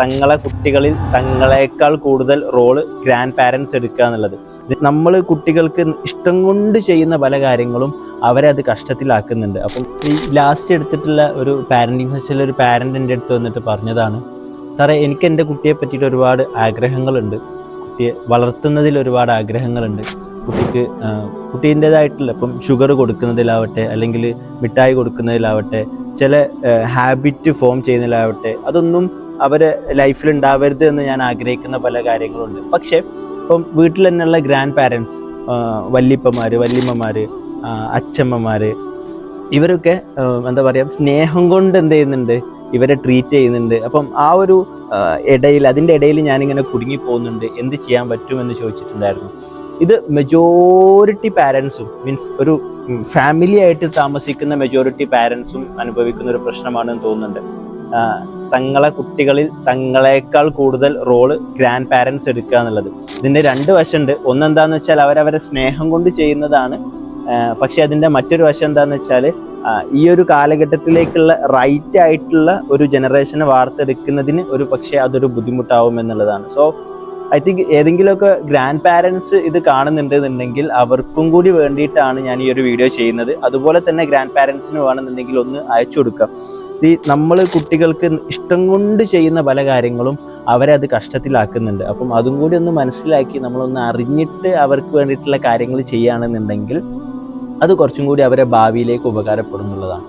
തങ്ങളെ കുട്ടികളിൽ തങ്ങളെക്കാൾ കൂടുതൽ റോള് ഗ്രാൻഡ് പാരൻസ് എടുക്കുക എന്നുള്ളത്. നമ്മൾ കുട്ടികൾക്ക് ഇഷ്ടം കൊണ്ട് ചെയ്യുന്ന പല കാര്യങ്ങളും അവരെ അത് കഷ്ടത്തിലാക്കുന്നുണ്ട്. അപ്പം ഈ ലാസ്റ്റ് എടുത്തിട്ടുള്ള ഒരു പാരൻറ്റിങ് സെഷനിൽ ഒരു പാരൻ്റ് എൻ്റെ അടുത്ത് വന്നിട്ട് പറഞ്ഞതാണ്, സാറേ എനിക്ക് എൻ്റെ കുട്ടിയെ പറ്റിയിട്ട് ഒരുപാട് ആഗ്രഹങ്ങളുണ്ട്, കുട്ടിയെ വളർത്തുന്നതിൽ ഒരുപാട് ആഗ്രഹങ്ങളുണ്ട്, കുട്ടീൻ്റെതായിട്ടുള്ള ഇപ്പം ഷുഗർ കൊടുക്കുന്നതിലാവട്ടെ, അല്ലെങ്കിൽ മിഠായി കൊടുക്കുന്നതിലാവട്ടെ, ചില ഹാബിറ്റ് ഫോം ചെയ്യുന്നതിലാവട്ടെ, അതൊന്നും അവരെ ലൈഫിൽ ഉണ്ടാവരുത് എന്ന് ഞാൻ ആഗ്രഹിക്കുന്ന പല കാര്യങ്ങളുണ്ട്. പക്ഷേ ഇപ്പം വീട്ടിൽ തന്നെയുള്ള ഗ്രാൻഡ് പാരൻസ്, വല്യപ്പന്മാർ, വല്യമ്മമാർ, അച്ഛമ്മമാർ, ഇവരൊക്കെ എന്താ പറയുക, സ്നേഹം കൊണ്ട് എന്ത് ചെയ്യുന്നുണ്ട്, ഇവരെ ട്രീറ്റ് ചെയ്യുന്നുണ്ട്. അപ്പം ആ ഒരു അതിൻ്റെ ഇടയിൽ ഞാനിങ്ങനെ കുടുങ്ങി പോകുന്നുണ്ട്, എന്ത് ചെയ്യാൻ പറ്റുമെന്ന് ചോദിച്ചിട്ടുണ്ടായിരുന്നു. ഇത് മെജോറിറ്റി പാരൻസും, മീൻസ് ഒരു ഫാമിലി ആയിട്ട് താമസിക്കുന്ന മെജോറിറ്റി പാരൻസും അനുഭവിക്കുന്ന ഒരു പ്രശ്നമാണെന്ന് തോന്നുന്നുണ്ട്. തങ്ങളെ കുട്ടികളിൽ തങ്ങളെക്കാൾ കൂടുതൽ റോള് ഗ്രാൻഡ് പാരൻസ് എടുക്കുക എന്നുള്ളത്. ഇതിൻ്റെ രണ്ട് വശമുണ്ട്. ഒന്നെന്താന്ന് വെച്ചാൽ അവരവരെ സ്നേഹം കൊണ്ട് ചെയ്യുന്നതാണ്. പക്ഷെ അതിൻ്റെ മറ്റൊരു വശം എന്താണെന്ന് വെച്ചാൽ ഈ ഒരു കാലഘട്ടത്തിലേക്കുള്ള റൈറ്റ് ആയിട്ടുള്ള ഒരു ജനറേഷനെ വാർത്തെടുക്കുന്നതിന് ഒരു പക്ഷേ അതൊരു ബുദ്ധിമുട്ടാവും എന്നുള്ളതാണ്. സോ ഐ തിങ്ക് ഏതെങ്കിലുമൊക്കെ ഗ്രാൻഡ് പാരൻസ് ഇത് കാണുന്നുണ്ടെന്നുണ്ടെങ്കിൽ അവർക്കും കൂടി വേണ്ടിയിട്ടാണ് ഞാൻ ഈ ഒരു വീഡിയോ ചെയ്യുന്നത്. അതുപോലെ തന്നെ ഗ്രാൻഡ് പാരൻസിന് വേണമെന്നുണ്ടെങ്കിൽ ഒന്ന് അയച്ചു കൊടുക്കാം. നമ്മൾ കുട്ടികൾക്ക് ഇഷ്ടം കൊണ്ട് ചെയ്യുന്ന പല കാര്യങ്ങളും അവരെ അത് കഷ്ടത്തിലാക്കുന്നുണ്ട്. അപ്പം അതും കൂടി ഒന്ന് മനസ്സിലാക്കി നമ്മളൊന്ന് അറിഞ്ഞിട്ട് അവർക്ക് വേണ്ടിയിട്ടുള്ള കാര്യങ്ങൾ ചെയ്യുകയാണെന്നുണ്ടെങ്കിൽ അത് കുറച്ചും കൂടി അവരെ ഭാവിയിലേക്ക് ഉപകാരപ്പെടുന്നുള്ളതാണ്.